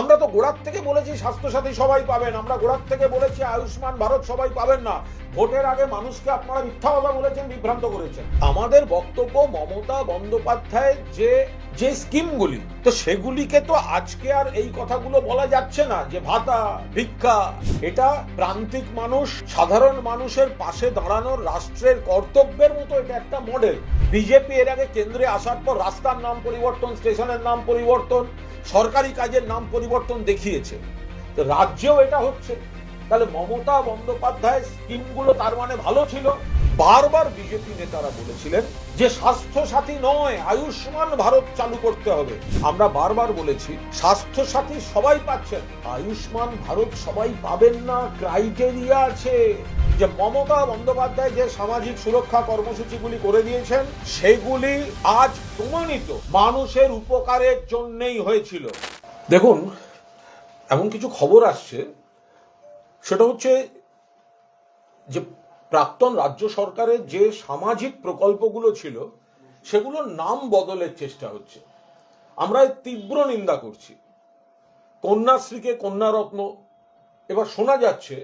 আমরা তো গোড়ার থেকে বলেছি স্বাস্থ্যসাথী সবাই পাবেন, আমরা গোড়ার থেকে বলেছি আয়ুষ্মান ভারত সবাই পাবেন না। ভোটের আগে মানুষকে আপনারা মিথ্যা কথা বলেছেন, বিভ্রান্ত করেছেন। আমাদের বক্তব্য, মমতা বন্দ্যোপাধ্যায়ের যে স্কিমগুলি, তো সেগুলিকে তো আজকে আর এই কথাগুলো বলা যাচ্ছে না যে ভাতা, ভিক্ষা। এটা প্রান্তিক মানুষ, সাধারণ মানুষের পাশে দাঁড়ানোর রাষ্ট্রের কর্তব্যের মতো এটা একটা মডেল। বিজেপি এর আগে কেন্দ্রে আসার পর রাস্তার নাম পরিবর্তন, স্টেশনের নাম পরিবর্তন, সরকারি কাজের নাম পরিবর্তন দেখিয়েছে। তো রাজ্যেও এটা হচ্ছে। তাহলে মমতা বন্দ্যোপাধ্যায়ের স্কিমগুলো তার মানে ভালো ছিল। বারবার বিজেপি নেতারা বলেছিলেন যে স্বাস্থ্য সাথী নয়, আয়ুষ্মান ভারত চালু করতে হবে। আমরা বারবার বলেছি স্বাস্থ্য সাথী সবাই পাচ্ছেন, আয়ুষ্মান ভারত সবাই পাবেন না। ক্রাইটেরিয়া আছে। যে মমতা বন্দ্যোপাধ্যায় যে সামাজিক সুরক্ষা কর্মসূচিগুলি করে দিয়েছেন সেগুলি আজ প্রমাণিত মানুষের উপকারের জন্যই হয়েছিল। দেখুন, এমন কিছু খবর আসছে, সেটা হচ্ছে যে প্রাক্তন রাজ্য সরকারের যে সামাজিক প্রকল্পগুলো ছিল সেগুলোর নাম বদলের চেষ্টা হচ্ছে। আমরা তীব্র নিন্দা করছি। কন্যাশ্রীকে কন্যারত্ন, এবার শোনা যাচ্ছে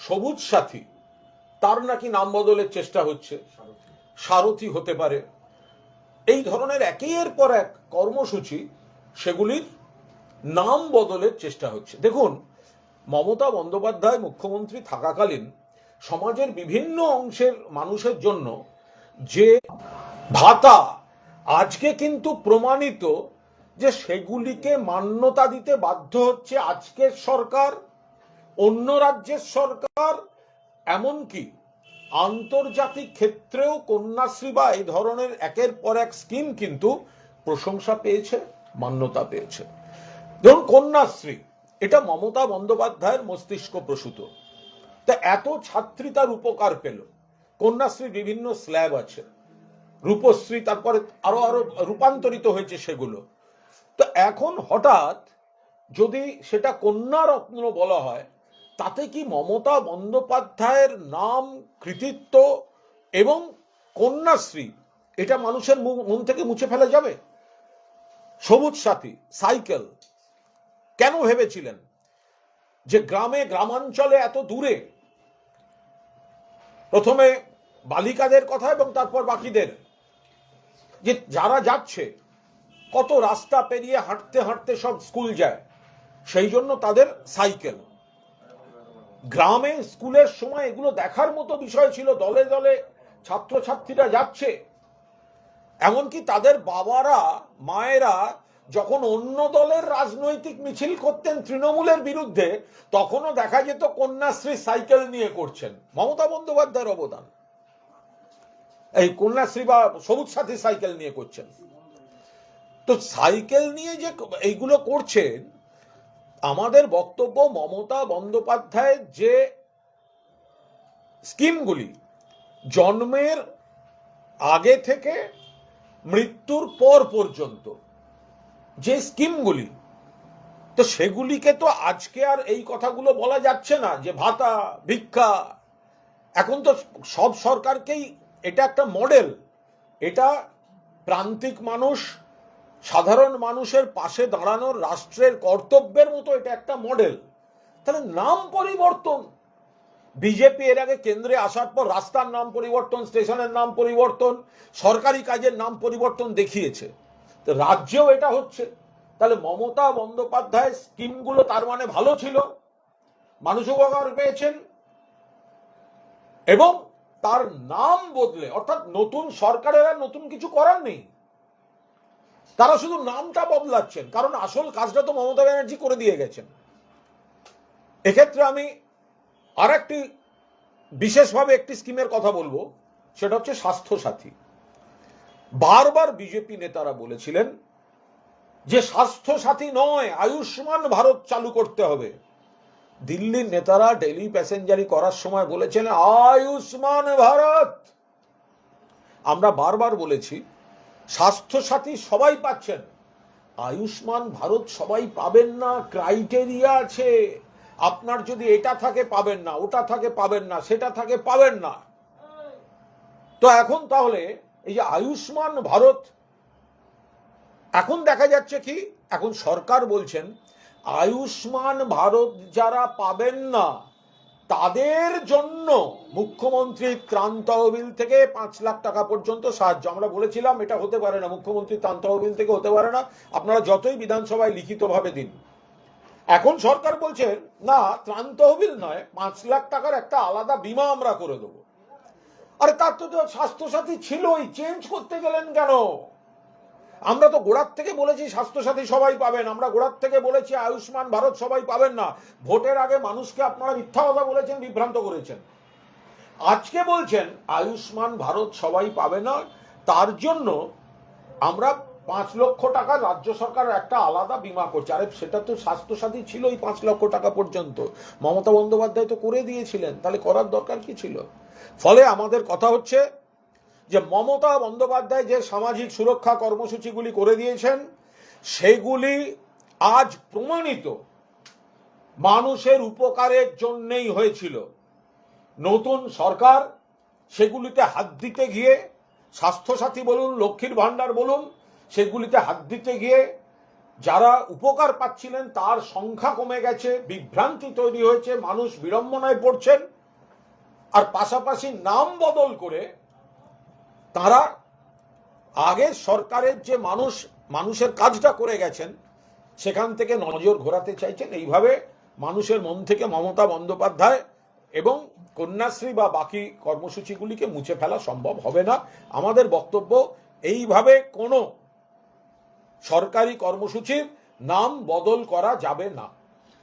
সবুজ সাথী, তার নাকি নাম বদলের চেষ্টা হচ্ছে, সারথী হতে পারে। এই ধরনের একের পর এক কর্মসূচি, সেগুলির নাম বদলের চেষ্টা হচ্ছে। দেখুন, মমতা বন্দ্যোপাধ্যায় মুখ্যমন্ত্রী থাকাকালীন সমাজের বিভিন্ন অংশের মানুষের জন্য যে ভাতা, আজকে কিন্তু প্রমাণিত যে সেগুলিকে মান্যতা দিতে বাধ্য হচ্ছে আজকের সরকার, অন্য রাজ্যের সরকার, এমনকি আন্তর্জাতিক ক্ষেত্রেও কন্যাশ্রী বা এই ধরনের একের পর এক স্কিম কিন্তু প্রশংসা পেয়েছে, মান্যতা পেয়েছে। ধরুন কন্যাশ্রী, এটা মমতা বন্দ্যোপাধ্যায়ের মস্তিষ্ক প্রসূত। তা এত ছাত্রী তার উপকার পেল। কন্যাশ্রীর বিভিন্ন স্ল্যাব আছে, রূপশ্রী, তারপরে আরো রূপান্তরিত হয়েছে সেগুলো। তো এখন হঠাৎ যদি সেটা কন্যারত্ন বলা হয়, তাতে কি মমতা বন্দ্যোপাধ্যায়ের নাম, কৃতিত্ব এবং কন্যাশ্রী এটা মানুষের মন থেকে মুছে ফেলা যাবে? সবুজ সাথী, সাইকেল, কেন ভেবেছিলেন যে গ্রামে, গ্রামাঞ্চলে, এত দূরে প্রথমে বালিকাদের কথা এবং তারপর বাকিদের, যে যারা যাচ্ছে কত রাস্তা পেরিয়ে হাঁটতে হাঁটতে সব স্কুল যায়, সেই জন্য তাদের সাইকেল। গ্রামে স্কুলের সময় এগুলো দেখার মতো বিষয় ছিল। দলে দলে ছাত্রছাত্রীরা যাচ্ছে, এমনকি তাদের বাবারা, মায়েরা যখন অন্য দলের রাজনৈতিক মিছিল করতেন তৃণমূলের বিরুদ্ধে, তখনও দেখা যেত কন্যাশ্রী সাইকেল নিয়ে করছেন। মমতা বন্দ্যোপাধ্যায়ের অবদান, এই কন্যাশ্রী বা সবুজ সাথী সাইকেল নিয়ে করছেন। তো সাইকেল নিয়ে যে এইগুলো করছেন, আমাদের বক্তব্য মমতা বন্দ্যোপাধ্যায়ের যে স্কিমগুলি, জন্মের আগে থেকে মৃত্যুর পর পর্যন্ত যে স্কিমগুলি, তো সেগুলিকে তো আজকে আর এই কথাগুলো বলা যাচ্ছে না যে ভাতা, ভিক্ষা। এখন তো সব সরকারকেই এটা একটা মডেল। এটা প্রান্তিক মানুষ, সাধারণ মানুষের পাশে দাঁড়ানোর রাষ্ট্রের কর্তব্যের মতো এটা একটা মডেল। তাহলে নাম পরিবর্তন, বিজেপি এর আগে কেন্দ্রে আসার পর রাস্তার নাম পরিবর্তন, স্টেশনের নাম পরিবর্তন, সরকারি কাজের নাম পরিবর্তন দেখিয়েছে। তো রাজ্যেও এটা হচ্ছে। তাহলে মমতা বন্দ্যোপাধ্যায়ের স্কিমগুলো তার মানে ভালো ছিল, মানুষ উপকার পেয়েছেন, এবং তার নাম বদলে, অর্থাৎ নতুন সরকারের আর নতুন কিছু করার নেই, তারা শুধু নামটা বদলাচ্ছেন, কারণ আসল কাজটা তো মমতা ব্যানার্জি করে দিয়ে গেছেন। এক্ষেত্রে আমি আর একটি বিশেষভাবে একটি স্কিমের কথা বলবো, সেটা হচ্ছে স্বাস্থ্য সাথী। বারবার বিজেপি নেতারা বলেছিলেন যে স্বাস্থ্য সাথী নয়, আয়ুষ্মান ভারত চালু করতে হবে। দিল্লির নেতারা ডেলি প্যাসেঞ্জারি করার সময় বলেছেন আয়ুষ্মান ভারত। আমরা বারবার বলেছি স্বাস্থ্য সাথী সবাই পাচ্ছেন, আয়ুষ্মান ভারত সবাই পাবেন না। ক্রাইটেরিয়া আছে। আপনার যদি এটা থাকে পাবেন না, ওটা থাকে পাবেন না, সেটা থাকে পাবেন না। তো এখন তাহলে এই যে আয়ুষ্মান ভারত, এখন দেখা যাচ্ছে কি, এখন সরকার বলছেন আয়ুষ্মান ভারত যারা পাবেন না তাদের জন্য মুখ্যমন্ত্রীর ত্রাণ তহবিল থেকে 5 লাখ টাকা পর্যন্ত সাহায্য। আমরা বলেছিলাম এটা হতে পারে না, মুখ্যমন্ত্রীর ত্রাণ তহবিল থেকে হতে পারে না, আপনারা যতই বিধানসভায় লিখিতভাবে দিন। এখন সরকার বলছে না, ত্রাণ তহবিল নয়, 5 লাখ টাকার একটা আলাদা বীমা আমরা করে দেবো। আরে তার তো স্বাস্থ্যসাথী ছিলই, চেঞ্জ করতে গেলেন কেন? আমরা তো গোড়ার থেকে বলেছি স্বাস্থ্যসাথী সবাই পাবেন, আমরা গোড়ার থেকে বলেছি আয়ুষ্মান ভারত সবাই পাবেন না। ভোটের আগে মানুষকে আপনারা মিথ্যা কথা বলেছেন, বিভ্রান্ত করেছেন। আজকে বলছেন আয়ুষ্মান ভারত সবাই পাবে না, তার জন্য আমরা 5 লক্ষ টাকা রাজ্য সরকার একটা আলাদা বীমা করছে। আরে সেটা তো স্বাস্থ্যসাথী ছিল এই 5 লক্ষ টাকা পর্যন্ত, মমতা বন্দ্যোপাধ্যায় তো করে দিয়েছিলেন, তাহলে করার দরকার কি ছিল? ফলে আমাদের কথা হচ্ছে যে মমতা বন্দ্যোপাধ্যায় যে সামাজিক সুরক্ষা কর্মসূচিগুলি করে দিয়েছেন সেগুলি আজ প্রমাণিত মানুষের উপকারের জন্যই হয়েছিল। নতুন সরকার সেগুলিতে হাত দিতে গিয়ে, স্বাস্থ্যসাথী বলুন, লক্ষ্মীর ভাণ্ডার বলুন, সেগুলিতে হাত দিতে গিয়ে যারা উপকার পাচ্ছিলেন তার সংখ্যা কমে গেছে, বিভ্রান্তি তৈরি হয়েছে, মানুষ বিড়ম্বনায় পড়ছেন। আর পাশাপাশি নাম বদল করে তারা আগের সরকারের যে মানুষের কাজটা করে গেছেন সেখান থেকে নজর ঘোরাতে চাইছেন। এইভাবে মানুষের মন থেকে মমতা বন্দ্যোপাধ্যায় এবং কন্যাশ্রী বা বাকি কর্মসূচিগুলিকে মুছে ফেলা সম্ভব হবে না। আমাদের বক্তব্য, এইভাবে কোনো সরকারি কর্মসূচির নাম বদল করা যাবে না।